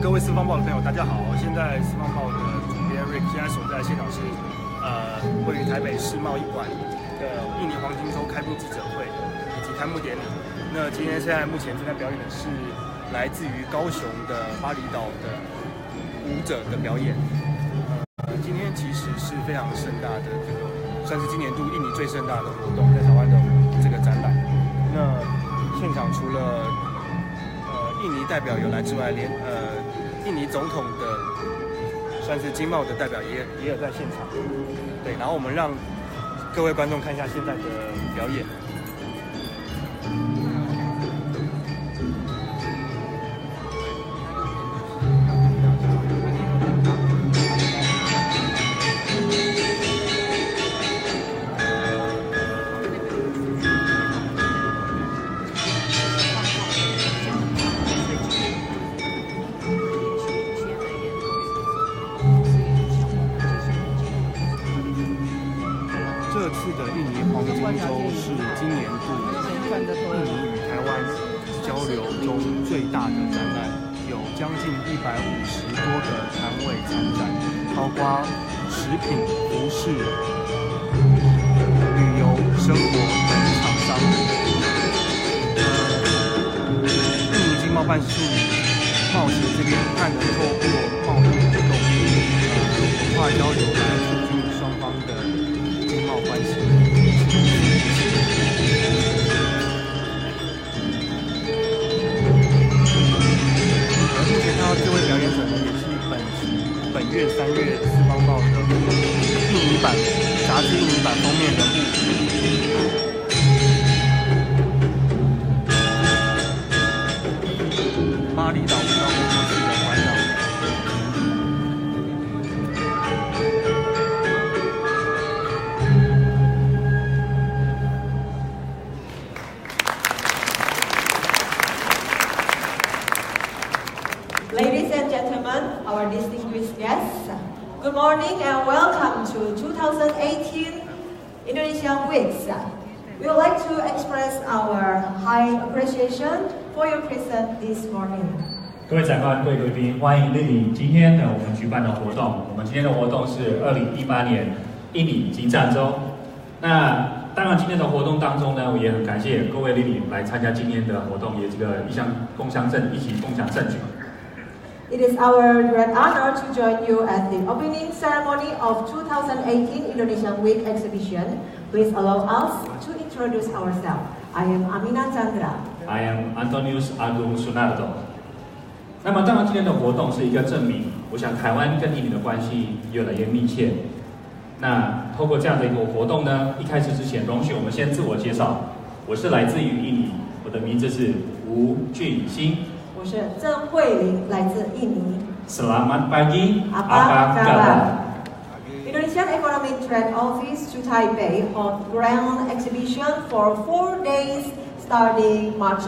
各位四方报的朋友，大家好！现在四方报的主编 Rick 现在所在现场是位于台北世贸1馆的印尼黄金周开幕记者会以及开幕典礼。那今天现在目前正在表演的是来自于高雄的巴厘岛的舞者的表演。今天其实是非常盛大的这个，算是今年度印尼最盛大的活动，在台湾的这个展览。那现场除了印尼代表有来之外，连印尼总统的算是经贸的代表也有在现场。对，然后我们让各位观众看一下现在的表演。这次的印尼黄金周是今年度印尼与台湾交流中最大的展览，有将近150多个摊位参展，包括食品、服饰、旅游、生活等厂商。印尼经贸办事贸协这边盼能透过贸易活动、文化交流来促进双方的经贸关系。目前看到这位表演者呢，也是本月3月四方报的印尼版杂志印尼版封面人物。巴厘岛舞蹈工作室的馆长。Ladies and gentlemen, our distinguished guests, good morning and welcome to 2018 Indonesian Weeks. We would like to express our high appreciation for your presence this morning. 各位长官、各位贵宾，欢迎莅临今天呢我们举办的活动。我们今天的活动是2018年印尼金赞周。那当然，今天的活动当中呢，我也很感谢各位莅临来参加今天的活动，也这个一起共享盛举。It is our great honor to join you at the opening ceremony of 2018 Indonesian Week exhibition. Please allow us to introduce ourselves. I am Amina Chandra. I am Antonius Agung Sunardo. 那么，当然，今天的活动是一个证明，我想台湾跟印尼的关系越来越密切。那透过这样的一个活动呢，一开始之前，容许我们先自我介绍。我是来自于印尼，我的名字是吴俊兴。我是郑慧玲，来自印尼。Selamat pagi, apa kabar? Indonesian Economic Trade Office to Taipei held grand exhibition for 4 days starting March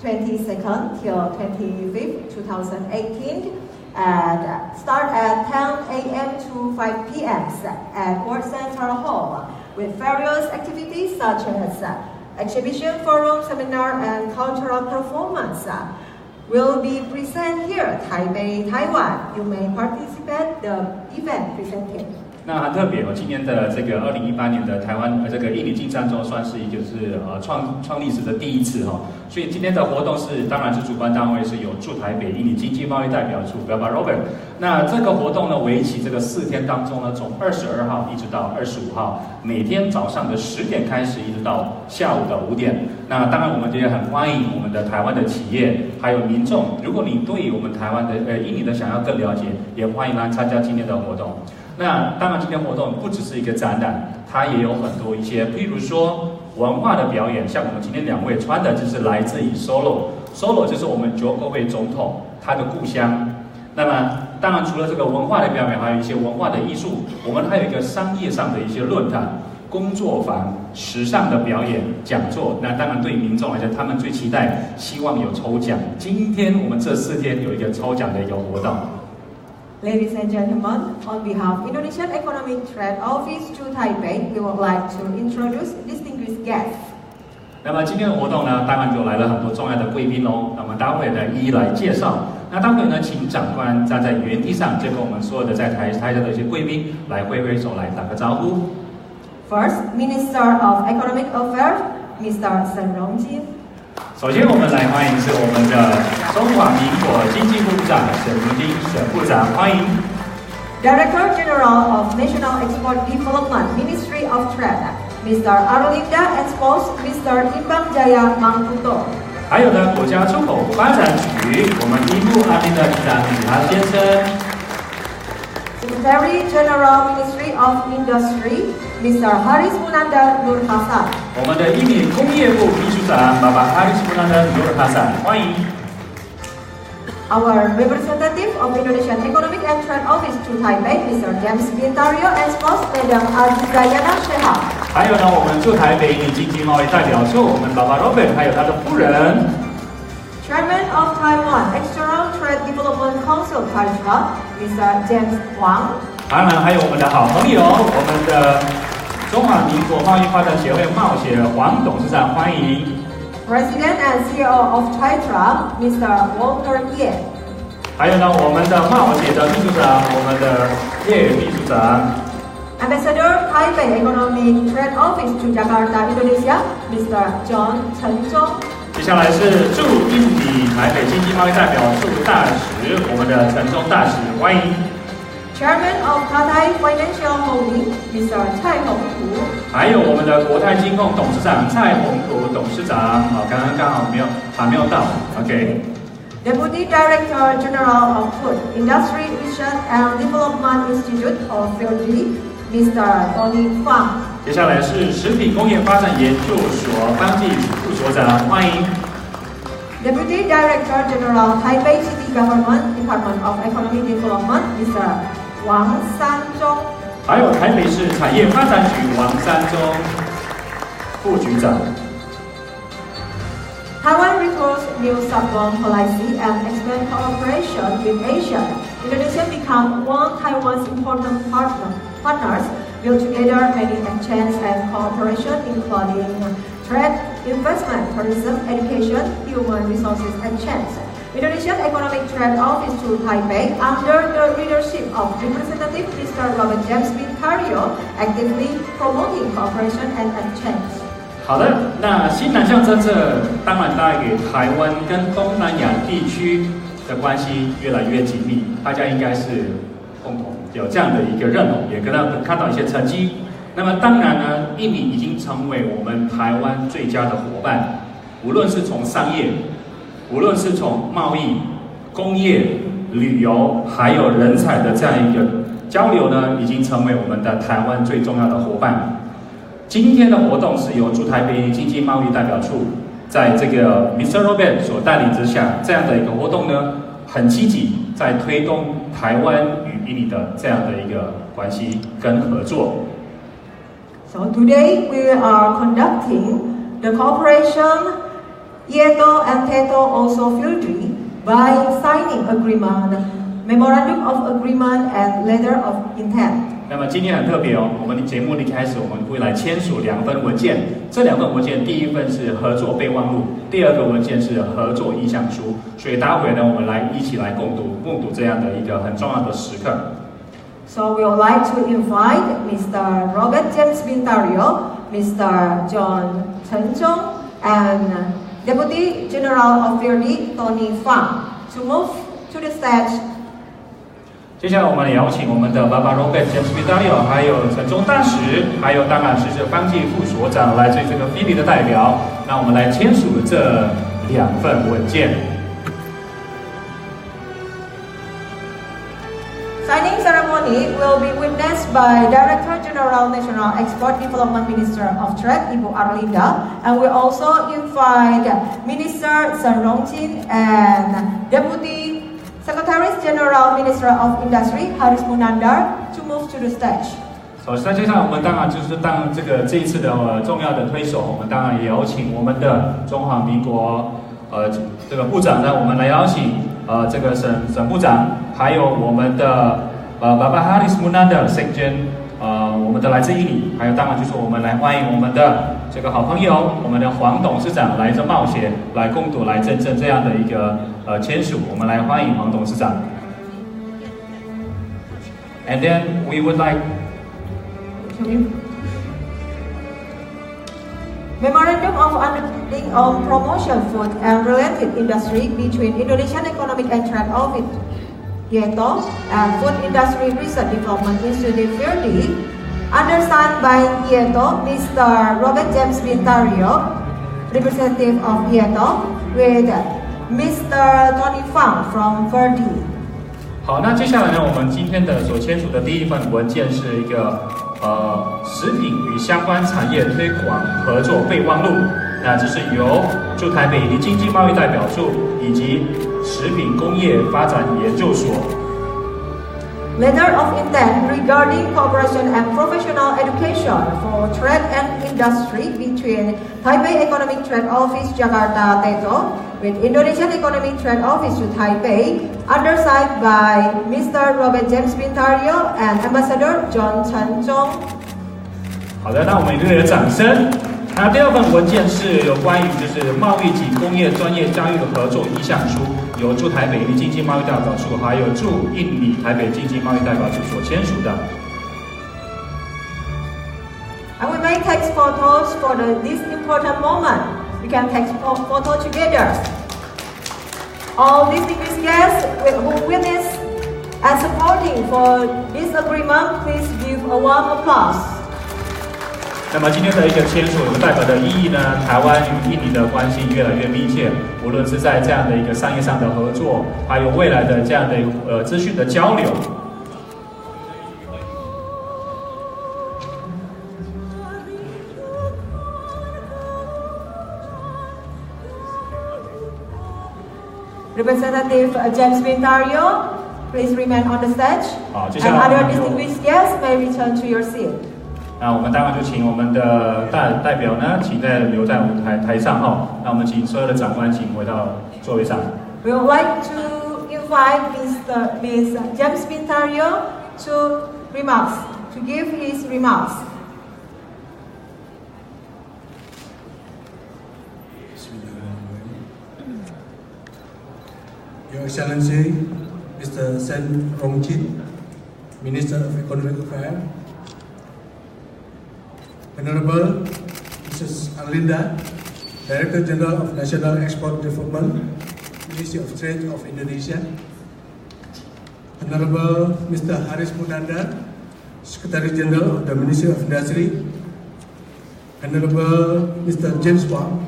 22nd till 25th, 2018 and start at 10 a.m. to 5 p.m. at World Central Hall with various activities such as exhibition, forum, seminar and cultural performance. Will be present here, Taipei, Taiwan. You may participate the event presented. 那很特别哦，今年的这个2018年的台湾这个印尼金赞周算是一个是创历史的第一次哈，所以今天的活动当然是主办单位是有驻台北印尼经济贸易代表处 Bapak Robert。那这个活动呢，为期这个4天当中呢，从22号一直到25号，每天早上的10点开始，一直到下午的5点。那当然，我们也很欢迎我们的台湾的企业还有民众，如果你对我们台湾的印尼的想要更了解，也欢迎来参加今天的活动。那当然，今天活动不只是一个展览，它也有很多一些，譬如说文化的表演，像我们今天2位穿的就是来自于 Solo 就是我们9位总统他的故乡。那么当然除了这个文化的表演，还有一些文化的艺术，我们还有一个商业上的一些论坛、工作坊、时尚的表演、讲座。那当然对民众来讲，他们最期待，希望有抽奖。今天我们这4天有一个抽奖的一个活动。Ladies and gentlemen, on behalf of Indonesian Economic Trade Office to Taipei, we would like to introduce distinguished guests. 那么今天的活动呢，当然就来了很多重要的贵宾喽。那么待会呢，一一来介绍。那待会呢，请长官站在原地上，就跟我们所有的在台下的一些贵宾来挥挥手，来打个招呼。First, Minister of Economic Affairs, Mr. 沈荣金。首先，我们来欢迎是我们的中华民国经济部部长沈荣金沈部长，欢迎。Director General of National Export Development, Ministry of Trade, Mr. Arlinda and Spouse, Mr. Imbang Jaya Mangkuto。还有呢，国家出口发展局我们一部阿宾的局长李航先生。Secretary General Ministry of Industry, Mr. Haris Munandar Nur Hasan。我们的印尼工业部秘书长爸爸 Haris Munandar Nur Hasan， 欢迎。Our representative of Indonesian Economic and Trade Office to Taipei, Mr. James Bintario and spouse, Madam Azizayana Sheha。还有呢，我们驻台北印尼经济贸易代表处，我们爸爸 Robert， 还有他的夫人。Chairman of Taiwan External Trade Development Council, Taisha, Mr. James Huang。当然还有我们的好朋友，我们的中华民国贸易发展协会贸协黄董事长，欢迎。President and CEO of Taitra, Mr. Walter Ye。还有呢，我们的贸协的秘书长，我们的叶秘书长。Ambassador Taipei Economic Trade Office to Jakarta, Indonesia, Mr. John 陈忠。接下来是驻印尼台北经济贸易代表处大使，我们的陈忠大使，欢迎。Chairman of Cathay Financial Holding, Mr. 蔡宏图。还有我们的国泰金控董事长蔡宏图董事长，刚好还没有到 ，OK。Deputy Director General of Food Industry Research and Development Institute of Fiji, Mr. Tony Fang。接下来是食品工业发展研究所方继副所长，欢迎。Deputy Director General Taipei City Government Department of Economic Development, Mr. 王三中。还有台北市产业发展局王三中副局长。Taiwan retols new southbound policy and expand cooperation with Asia. Indonesia become one Taiwan's important partners, build together many exchange and cooperation, including trade, investment, tourism, education, human resources exchange. Indonesian Economic Trade Office to Taipei, under the leadership of Representative Mr. Robert James Bintario, actively promoting cooperation and exchange. 好的，那新南向政策当然带给台湾跟东南亚地区的关系越来越紧密，大家应该是共同有这样的一个认同，也看到一些成绩。那么当然呢，印尼已经成为我们台湾最佳的伙伴，无论是从商业，无论是从贸易、工业、旅游，还有人才的这样一个交流呢，已经成为我们的台湾最重要的伙伴。今天的活动是由驻台北经济贸易代表处在这个 Mr. Robert 所带领之下，这样的一个活动呢，很积极在推动台湾与印尼的这样的一个关系跟合作。So today we are conducting the cooperation Yeto and Teto also Fiji by signing agreement, memorandum of agreement and letter of intent. 那么今天很特别哦，我们的节目一开始我们会来签署2份文件，这2份文件第一份是合作备忘录，第2个文件是合作意向书，所以待会呢，我们一起来共读这样的一个很重要的时刻。So we would like to invite Mr. Robert James Bintario, Mr. John Chen Zhong, and Deputy General of Fiji Tony Fang to move to the stage. 接下来我们邀请我们的爸爸 Robert James Bintario， 还有陈忠大使，还有当然是方继副所长，来自于这个菲律宾的代表，那我们来签署这2份文件。Signing ceremony will be witnessed by Director General National Export Development Minister of Trade, Ibu Arlinda, and we also invite Minister Sun Rongjin and Deputy Secretary General Minister of Industry, Haris Munandar, to move to the stage. 首先，接下来我们当然就是这一次的重要的推手，我们当然也有请我们的中华民国这个部长呢，我们来邀请这个沈部长，还有我们的爸爸 Haris Munandar Sekjen 我们的来自印尼，还有当然就是我们来欢迎我们的这个好朋友，我们的黄董事长来这冒险，来共睹，来见证这样的一个签署。我们来欢迎黄董事长。And then we would like Memorandum of Understanding on Promotion Food and Related Industry between Indonesian Economic and Trade Office (IETO) and Food Industry Research Development Institute (FIRDI), undersigned by IETO, Mr. Robert James Bintario, representative of IETO, with Mr. Tony Fang from FIRDI. 好，那接下来呢，我们今天的所签署的第一份文件是一个食品与相关产业推广合作备忘录。那这是由驻台北印尼经济贸易代表处以及食品工业发展研究所。Letter of intent regarding cooperation and professional education for trade and industry between Taipei Economic Trade Office Jakarta (TETO) with Indonesian Economic Trade Office to Taipei, undersigned by Mr. Robert James Bintario and Ambassador John Chen Zhong. 好的，那我们热烈的掌声。那第二份文件是有关于就是贸易及工业专业教育的合作意向书，由驻台北印尼经济贸易代表处还有驻印尼台北经济贸易代表处所签署的。And we may take photos for this important moment. We can take photo together. All distinguished guests who witness and supporting for this agreement, please give a warm applause. 那么今天的一个签署，代表的意义呢？台湾与印尼的关系越来越密切，无论是在这样的一个商业上的合作，还有未来的这样的资讯的交流。Representative James Bintario, please remain on the stage. 好，接下 And 来 other distinguished guests may return to your seat. 那我们当然就请我们的代表呢，请留在舞台上哈。那我们请所有的长官请回到座位上。We would like to invite Ms. James Bintario to give his remarks. Your Excellency, Mr. Sen Rongchin, Minister of Economic Affairs, Honorable Mrs. Arlinda, Director General of National Export Development, Ministry of Trade of Indonesia, Honorable Mr. Haris Munanda, Secretary General of the Ministry of Industry, Honorable Mr. James Wang,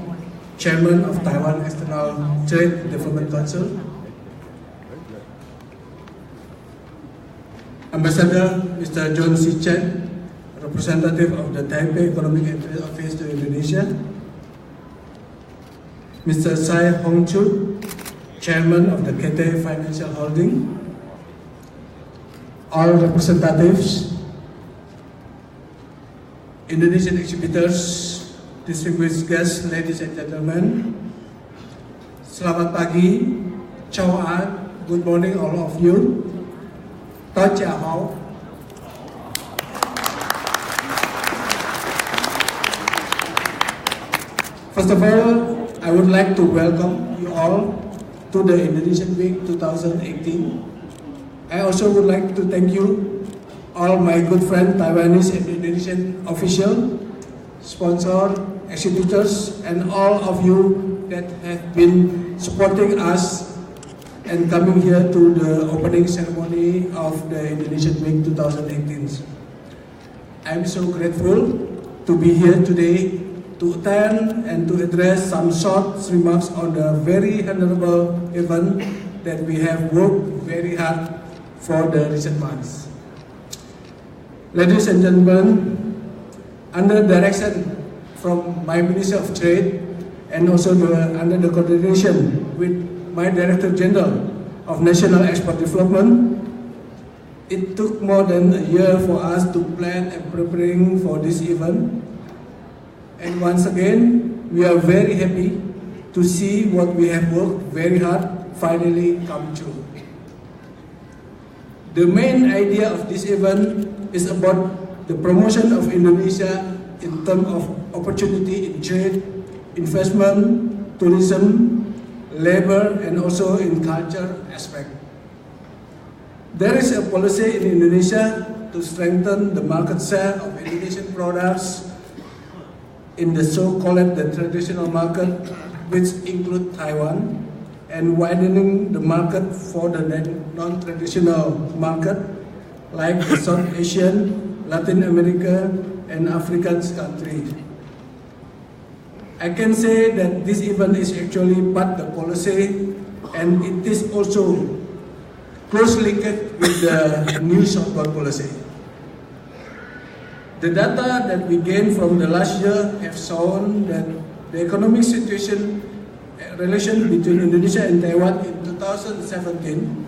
Chairman of Taiwan External Trade Development Council, Ambassador Mr. John C. Chen, representative of the Taipei Economic and Trade Office to Indonesia, Mr. Sai Hong Chu, Chairman of the Cathay Financial Holding, all representatives, Indonesian exhibitors, distinguished guests, ladies and gentlemen, selamat pagi, ciao an, good morning all of you. First of all, I would like to welcome you all to the Indonesian Week 2018. I also would like to thank you, all my good friends, Taiwanese and Indonesian officials, sponsors, exhibitors, and all of you that have been supporting us and coming here to the opening ceremony of the Indonesian Week 2018. I am so grateful to be here today to attend and to address some short remarks on the very honorable event that we have worked very hard for the recent months. Ladies and gentlemen, under direction from my Minister of Trade and also under the coordination with my Director General of National Export Development, it took more than a year for us to plan and preparing for this event. And once again, we are very happy to see what we have worked very hard finally come true. The main idea of this event is about the promotion of Indonesia in terms of opportunity in trade, investment, tourism, labor, and also in culture aspect. There is a policy in Indonesia to strengthen the market share of Indonesian products in the so-called the traditional market, which include Taiwan, and widening the market for the non-traditional market like the South Asian, Latin America, and African countries. I can say that this event is actually part of the policy, and it is also closely linked with the new southbound policy. The data that we gained from the last year have shown that the economic situation relation between Indonesia and Taiwan in 2017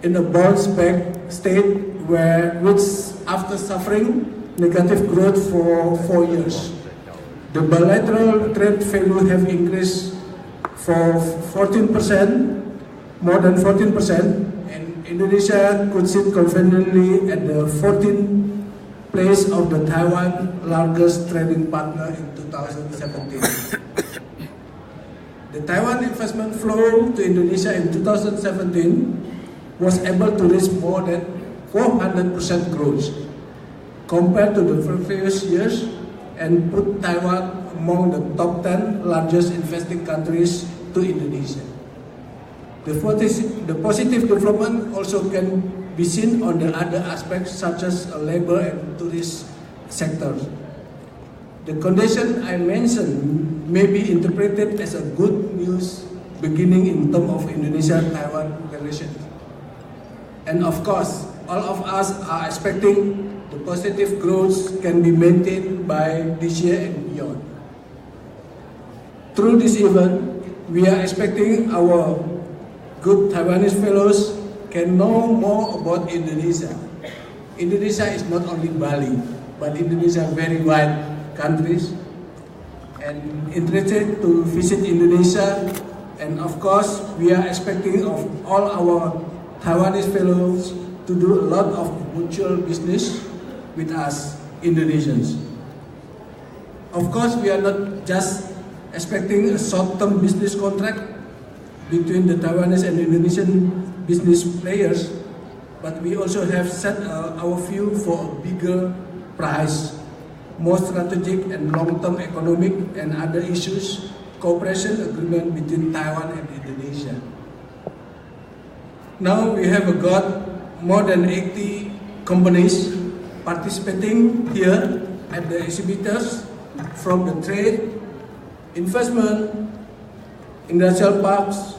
in a bounce back state which after suffering negative growth for 4 years. The bilateral trade value have increased for 14%, more than 14%, and Indonesia could sit confidently at the 14th place of the Taiwan largest trading partner in 2017. The Taiwan investment flow to Indonesia in 2017 was able to reach more than 400% growth compared to the previous years and put Taiwan among the top 10 largest investing countries to Indonesia. The positive development also can be seen on the other aspects such as labor and tourist sectors. The condition I mentioned may be interpreted as a good news beginning in terms of Indonesia-Taiwan relations. And of course, all of us are expecting the positive growth can be maintained by this year and beyond. Through this event, we are expecting our good Taiwanese fellows can know more about Indonesia. Indonesia is not only Bali, but Indonesia very wide countries, and interested to visit Indonesia. And of course, we are expecting of all our Taiwanese fellows to do a lot of mutual business with us Indonesians. Of course, we are not just expecting a short-term business contract between the Taiwanese and Indonesian business players, but we also have set our view for a bigger price, more strategic and long-term economic and other issues, cooperation agreement between Taiwan and Indonesia. Now we have got more than 80 companies participating here at the exhibitors from the trade, investment, industrial parks,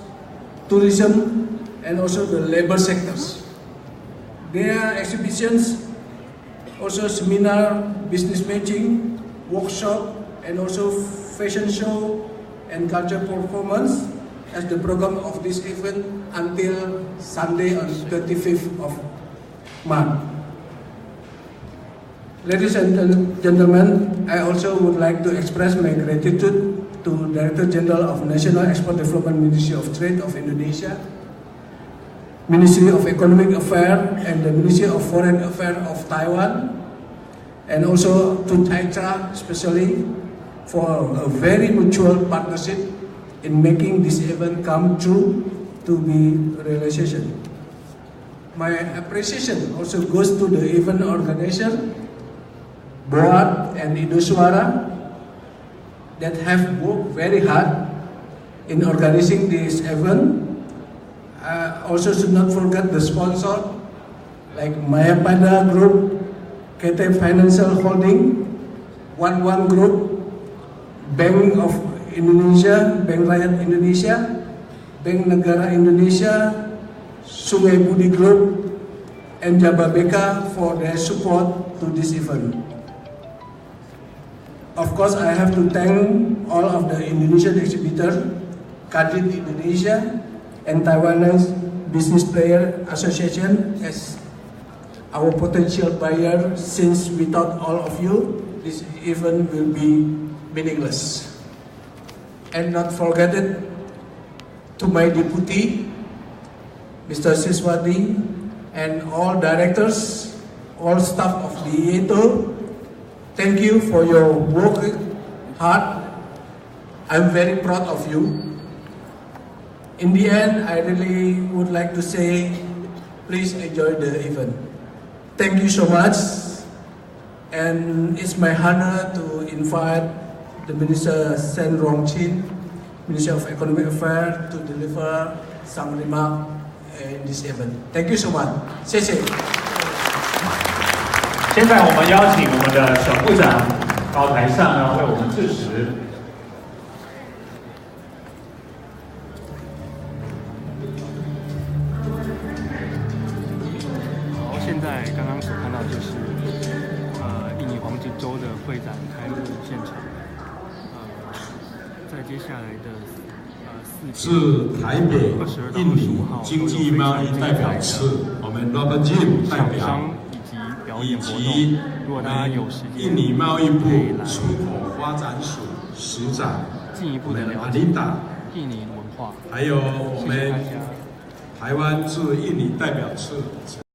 tourism, and also the labor sectors. There are exhibitions, also seminar, business matching, workshop, and also fashion show and culture performance as the program of this event until Sunday on 25th of March. Ladies and gentlemen, I also would like to express my gratitude to Director General of National Export Development Ministry of Trade of Indonesia, Ministry of Economic Affairs, and the Ministry of Foreign Affairs of Taiwan, and also to Taitra especially for a very mutual partnership in making this event come true to be realization. My appreciation also goes to the event organizer, Board and Indoswara, that have worked very hard in organizing this event. Also should not forget the sponsor like Mayapada Group, KT Financial Holding, One Group, Bank of Indonesia, Bank Rakyat Indonesia, Bank Negara Indonesia, Sungai Budi Group, and Jababeka for their support to this event. Of course, I have to thank all of the Indonesian exhibitors, Kadin Indonesia, and Taiwanese Business Player Association as our potential buyer, since without all of you, this event will be meaningless. And not forget it to my deputy, Mr. Siswadi, and all directors, all staff of the EATO. Thank you for your work hard. I'm very proud of you. In the end, I really would like to say, please enjoy the event. Thank you so much. And it's my honor to invite the Minister Sen Rongchin, Minister of Economic Affairs, to deliver some remarks in this event. Thank you so much. 谢谢。现在我们邀请我们的省部长到台上呢，为我们致辞。好，现在刚刚所看到就是印尼黄金周的会展开幕现场。在接下来的是台北印尼经济贸易代表处，我们 Robert Jim 代表，以及我们印尼贸易部出口发展署署长，进一步的了解印尼文化，还有我们台湾驻印尼代表处。